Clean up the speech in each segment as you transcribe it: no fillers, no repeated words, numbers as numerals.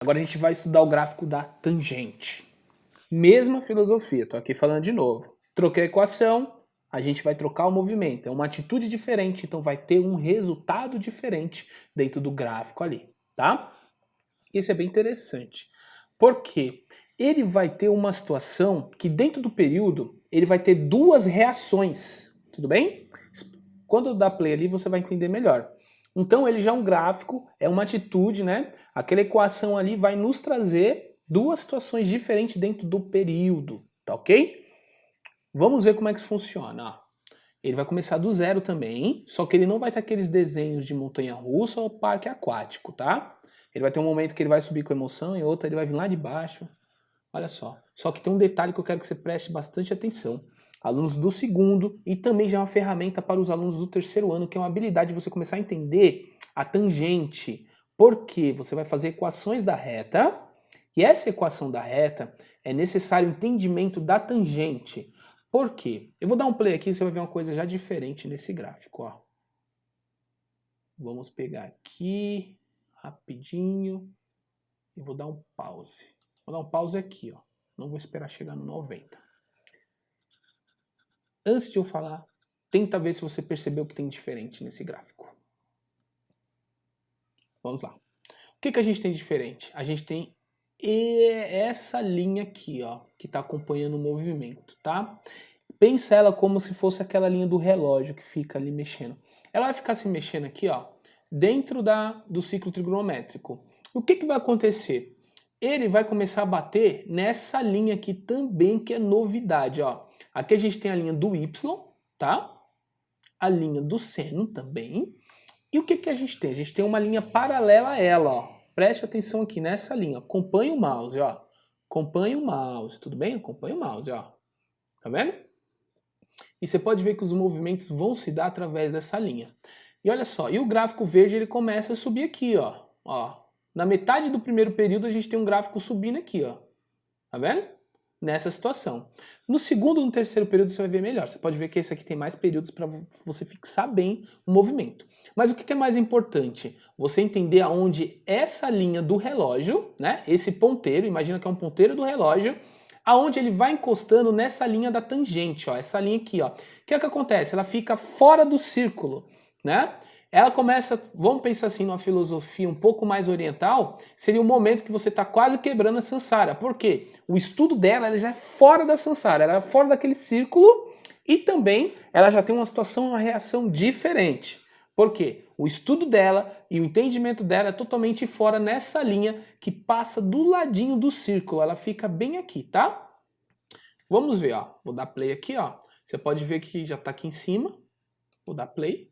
Agora a gente vai estudar o gráfico da tangente. Mesma filosofia, tô aqui falando de novo. Troquei a equação, a gente vai trocar o movimento. É uma atitude diferente, então vai ter um resultado diferente dentro do gráfico ali, tá? Isso é bem interessante. Por quê? Ele vai ter uma situação que dentro do período, ele vai ter duas reações, tudo bem? Quando eu dar play ali, você vai entender melhor. Então ele já é um gráfico, é uma atitude, né? Aquela equação ali vai nos trazer duas situações diferentes dentro do período, tá ok? Vamos ver como é que isso funciona. Ele vai começar do zero também, só que ele não vai ter aqueles desenhos de montanha-russa ou parque aquático, tá? Ele vai ter um momento que ele vai subir com emoção e outro ele vai vir lá de baixo. Olha só. Só que tem um detalhe que eu quero que você preste bastante atenção. Alunos do segundo e também já é uma ferramenta para os alunos do terceiro ano, que é uma habilidade de você começar a entender a tangente. Porque você vai fazer equações da reta e essa equação da reta é necessário o entendimento da tangente. Por quê? Eu vou dar um play aqui e você vai ver uma coisa já diferente nesse gráfico. Ó. Vamos pegar aqui rapidinho e vou dar um pause. Vou dar um pause aqui, ó. Não vou esperar chegar no 90. Antes de eu falar, tenta ver se você percebeu o que tem diferente nesse gráfico. Vamos lá. O que a gente tem de diferente? A gente tem essa linha aqui, ó, que está acompanhando o movimento, tá? Pensa ela como se fosse aquela linha do relógio que fica ali mexendo. Ela vai ficar se mexendo aqui, ó, dentro do ciclo trigonométrico. O que vai acontecer? Ele vai começar a bater nessa linha aqui também, que é novidade, ó. Aqui a gente tem a linha do Y, tá? A linha do seno também. E o que a gente tem? A gente tem uma linha paralela a ela, ó. Preste atenção aqui nessa linha. Acompanhe o mouse, ó. Acompanhe o mouse, tudo bem? Acompanhe o mouse, ó. Tá vendo? E você pode ver que os movimentos vão se dar através dessa linha. E olha só, e o gráfico verde ele começa a subir aqui, ó. Na metade do primeiro período a gente tem um gráfico subindo aqui, ó. Tá vendo? Nessa situação. No segundo e no terceiro período você vai ver melhor. Você pode ver que esse aqui tem mais períodos para você fixar bem o movimento. Mas o que é mais importante? Você entender aonde essa linha do relógio, né? Esse ponteiro, imagina que é um ponteiro do relógio, aonde ele vai encostando nessa linha da tangente, ó, essa linha aqui, ó. O que é que acontece? Ela fica fora do círculo, né? Ela começa, vamos pensar assim, numa filosofia um pouco mais oriental, seria um momento que você está quase quebrando a samsara. Por quê? O estudo dela ela já é fora da samsara, ela é fora daquele círculo e também ela já tem uma situação, uma reação diferente. Por quê? O estudo dela e o entendimento dela é totalmente fora nessa linha que passa do ladinho do círculo. Ela fica bem aqui, tá? Vamos ver, ó. Vou dar play aqui, ó. Você pode ver que já está aqui em cima. Vou dar play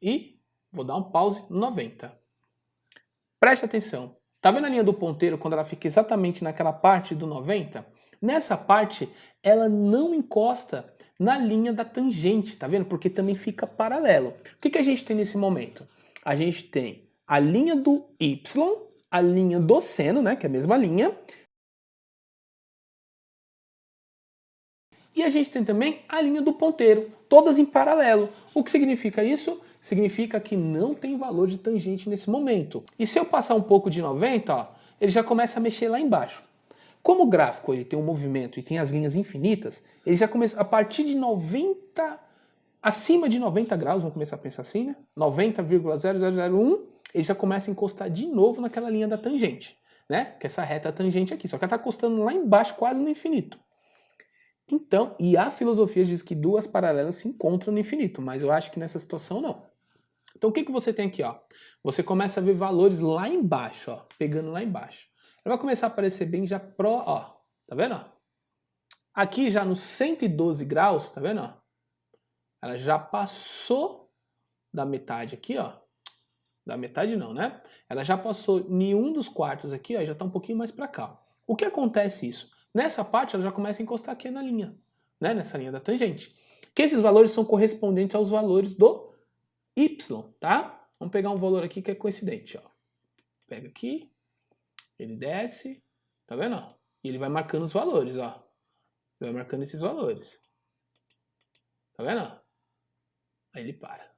e vou dar um pause no 90. Preste atenção. Tá vendo a linha do ponteiro quando ela fica exatamente naquela parte do 90? Nessa parte, ela não encosta na linha da tangente, tá vendo? Porque também fica paralelo. O que a gente tem nesse momento? A gente tem a linha do Y, a linha do seno, né, que é a mesma linha. E a gente tem também a linha do ponteiro, todas em paralelo. O que significa isso? Significa que não tem valor de tangente nesse momento. E se eu passar um pouco de 90, ó, ele já começa a mexer lá embaixo. Como o gráfico ele tem um movimento e tem as linhas infinitas, ele já começa a partir de 90, acima de 90 graus, vamos começar a pensar assim, né? 90,0001, ele já começa a encostar de novo naquela linha da tangente, né? Que é essa reta tangente aqui, só que ela está encostando lá embaixo, quase no infinito. Então, e a filosofia diz que duas paralelas se encontram no infinito, mas eu acho que nessa situação não. Então o que você tem aqui, ó? Você começa a ver valores lá embaixo, ó, pegando lá embaixo. Ela vai começar a aparecer bem já ó, tá vendo? Ó? Aqui já nos 112 graus, tá vendo? Ó? Ela já passou da metade aqui, ó. Da metade não, né? Ela já passou em um dos quartos aqui, ó, já tá um pouquinho mais para cá. O que acontece isso? Nessa parte ela já começa a encostar aqui na linha, né? Nessa linha da tangente. Que esses valores são correspondentes aos valores do Y, tá? Vamos pegar um valor aqui que é coincidente, ó. Pega aqui, ele desce, tá vendo? Ó? E ele vai marcando os valores, ó. Ele vai marcando esses valores. Tá vendo? Ó? Aí ele para.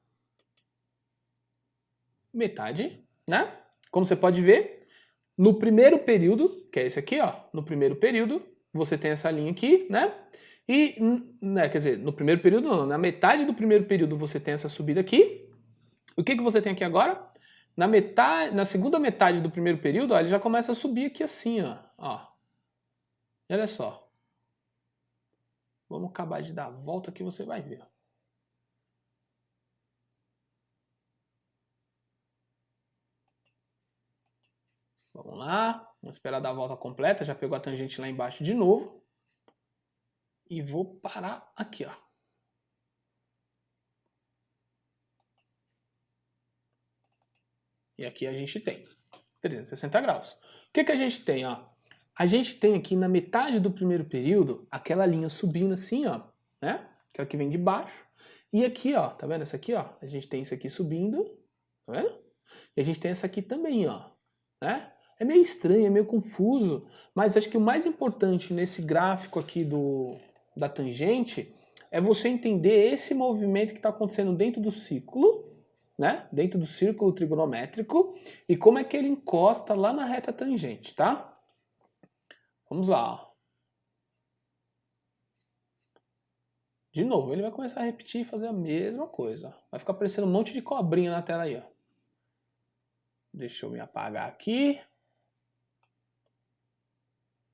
Metade, né? Como você pode ver, No primeiro período, que é esse aqui, ó, no primeiro período, você tem essa linha aqui, né? E, né, quer dizer, no primeiro período não, na metade do primeiro período você tem essa subida aqui. O que você tem aqui agora? Na segunda metade do primeiro período, ó, ele já começa a subir aqui assim, ó. E olha só. Vamos acabar de dar a volta que você vai ver. Vamos lá. Vamos esperar dar a volta completa. Já pegou a tangente lá embaixo de novo. E vou parar aqui, ó. E aqui a gente tem 360 graus. O que a gente tem, ó? A gente tem aqui na metade do primeiro período aquela linha subindo assim, ó, né? Aquela que vem de baixo. E aqui, ó, tá vendo essa aqui, ó? A gente tem isso aqui subindo, tá vendo? E a gente tem essa aqui também, ó, né? É meio estranho, é meio confuso, mas acho que o mais importante nesse gráfico aqui da tangente é você entender esse movimento que está acontecendo dentro do círculo, né? Dentro do círculo trigonométrico e como é que ele encosta lá na reta tangente, tá? Vamos lá. De novo, ele vai começar a repetir e fazer a mesma coisa. Vai ficar aparecendo um monte de cobrinha na tela aí, ó. Deixa eu me apagar aqui.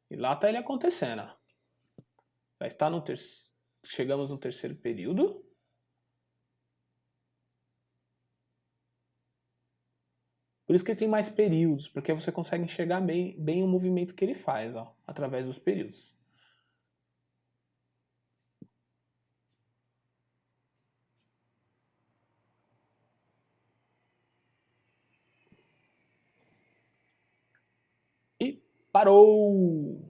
E lá tá ele acontecendo, ó. Já está chegamos no terceiro período. Por isso que ele tem mais períodos, porque você consegue enxergar bem o movimento que ele faz, ó, através dos períodos. E parou!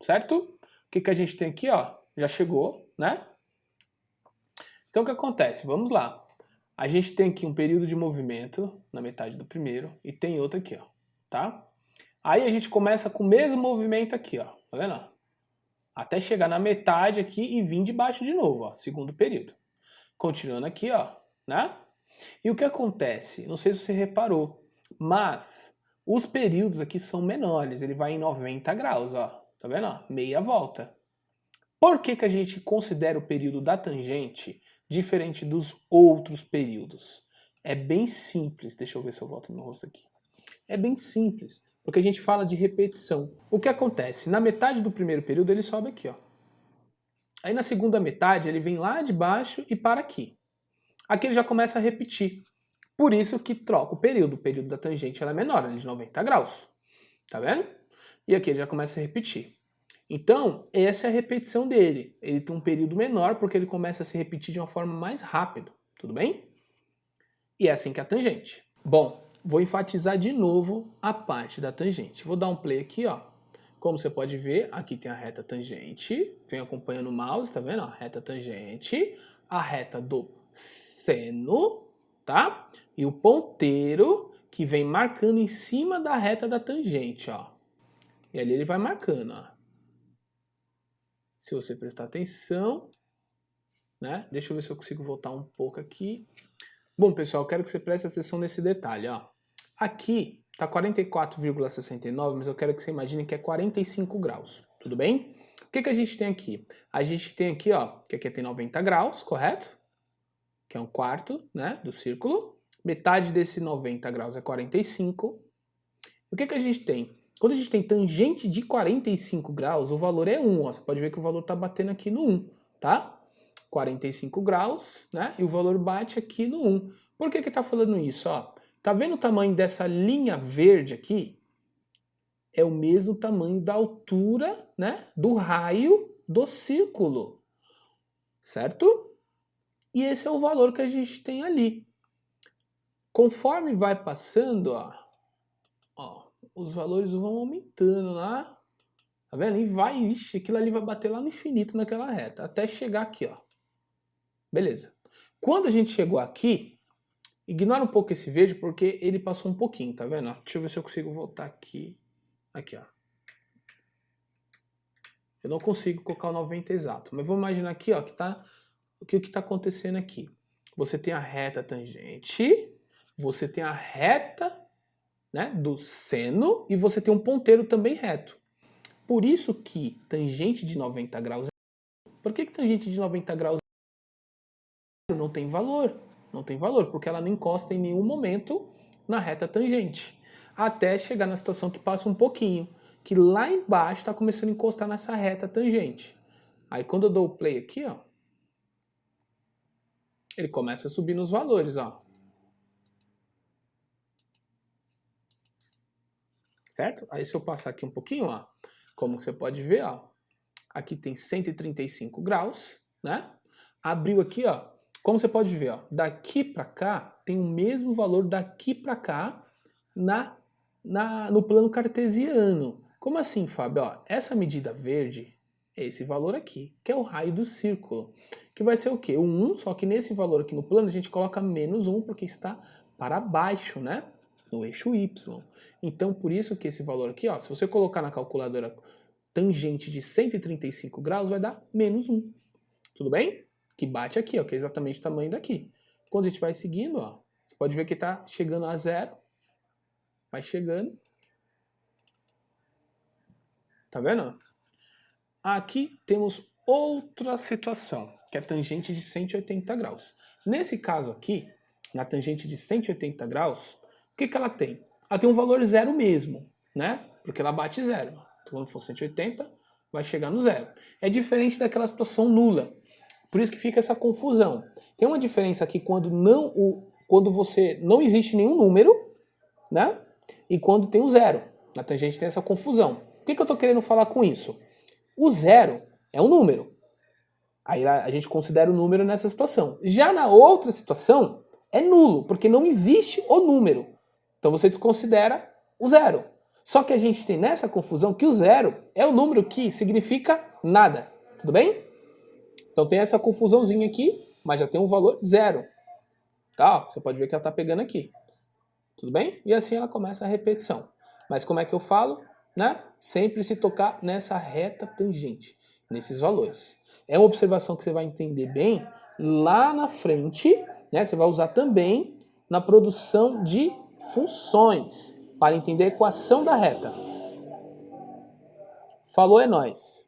Certo? O que a gente tem aqui, ó? Já chegou, né? Então o que acontece? Vamos lá. A gente tem aqui um período de movimento na metade do primeiro e tem outro aqui, ó, tá? Aí a gente começa com o mesmo movimento aqui, ó, tá vendo? Até chegar na metade aqui e vir de baixo de novo, ó, segundo período. Continuando aqui, ó, né? E o que acontece? Não sei se você reparou, mas os períodos aqui são menores, ele vai em 90 graus, ó, tá vendo? Ó, meia volta. Por que a gente considera o período da tangente diferente dos outros períodos? É bem simples. Deixa eu ver se eu volto no meu rosto aqui. É bem simples, porque a gente fala de repetição. O que acontece? Na metade do primeiro período ele sobe aqui, ó. Aí na segunda metade ele vem lá de baixo e para aqui. Aqui ele já começa a repetir. Por isso que troca o período. O período da tangente ela é menor, ela é de 90 graus. Tá vendo? E aqui ele já começa a repetir. Então, essa é a repetição dele. Ele tem um período menor porque ele começa a se repetir de uma forma mais rápida. Tudo bem? E é assim que é a tangente. Bom, vou enfatizar de novo a parte da tangente. Vou dar um play aqui, ó. Como você pode ver, aqui tem a reta tangente. Vem acompanhando o mouse, tá vendo? A reta tangente, a reta do seno, tá? E o ponteiro que vem marcando em cima da reta da tangente, ó. E ali ele vai marcando, ó. Se você prestar atenção, né? Deixa eu ver se eu consigo voltar um pouco aqui. Bom, pessoal, eu quero que você preste atenção nesse detalhe, ó. Aqui tá 44,69, mas eu quero que você imagine que é 45 graus, tudo bem? O que a gente tem aqui? A gente tem aqui, ó, que aqui tem 90 graus, correto? Que é um quarto, né, do círculo. Metade desse 90 graus é 45. O que a gente tem? Quando a gente tem tangente de 45 graus, o valor é 1. Ó. Você pode ver que o valor está batendo aqui no 1, tá? 45 graus, né? E o valor bate aqui no 1. Por que está falando isso? Ó? Tá vendo o tamanho dessa linha verde aqui? É o mesmo tamanho da altura, né, do raio do círculo, certo? E esse é o valor que a gente tem ali. Conforme vai passando, ó, os valores vão aumentando lá, tá vendo? E vai, ixi, aquilo ali vai bater lá no infinito naquela reta, até chegar aqui, ó. Beleza. Quando a gente chegou aqui, ignora um pouco esse verde porque ele passou um pouquinho, tá vendo? Deixa eu ver se eu consigo voltar aqui. Aqui, ó. Eu não consigo colocar o 90 exato, mas vamos imaginar aqui, ó, que tá, o que está acontecendo aqui. Você tem a reta tangente, você tem a reta, né, do seno e você tem um ponteiro também reto. Por isso que tangente de 90 graus... Por que tangente de 90 graus não tem valor? Não tem valor, porque ela não encosta em nenhum momento na reta tangente. Até chegar na situação que passa um pouquinho, que lá embaixo está começando a encostar nessa reta tangente. Aí quando eu dou o play aqui, ó, ele começa a subir nos valores, ó. Certo? Aí se eu passar aqui um pouquinho, ó, como você pode ver, ó, aqui tem 135 graus, né? Abriu aqui, ó, como você pode ver, ó, daqui para cá tem o mesmo valor daqui para cá no plano cartesiano. Como assim, Fábio? Ó, essa medida verde é esse valor aqui, que é o raio do círculo, que vai ser o quê? O 1, só que nesse valor aqui no plano a gente coloca menos 1 porque está para baixo, né? No eixo Y. Então, por isso que esse valor aqui, ó, se você colocar na calculadora tangente de 135 graus, vai dar menos 1. Tudo bem? Que bate aqui, ó, que é exatamente o tamanho daqui. Quando a gente vai seguindo, ó, você pode ver que está chegando a zero. Vai chegando. Tá vendo? Aqui temos outra situação, que é a tangente de 180 graus. Nesse caso aqui, na tangente de 180 graus, o que ela tem? Ela tem um valor zero mesmo, né? Porque ela bate zero. Então, quando for 180, vai chegar no zero. É diferente daquela situação nula. Por isso que fica essa confusão. Tem uma diferença aqui quando você não existe nenhum número, né? E quando tem o zero. Na tangente tem essa confusão. O que eu estou querendo falar com isso? O zero é um número. Aí a gente considera o número nessa situação. Já na outra situação, é nulo, porque não existe o número. Então você desconsidera o zero. Só que a gente tem nessa confusão que o zero é o número que significa nada. Tudo bem? Então tem essa confusãozinha aqui, mas já tem um valor zero. Tá? Você pode ver que ela está pegando aqui. Tudo bem? E assim ela começa a repetição. Mas como é que eu falo? Né? Sempre se tocar nessa reta tangente, nesses valores. É uma observação que você vai entender bem lá na frente, né? Você vai usar também na produção de funções, para entender a equação da reta. Falou, é nóis!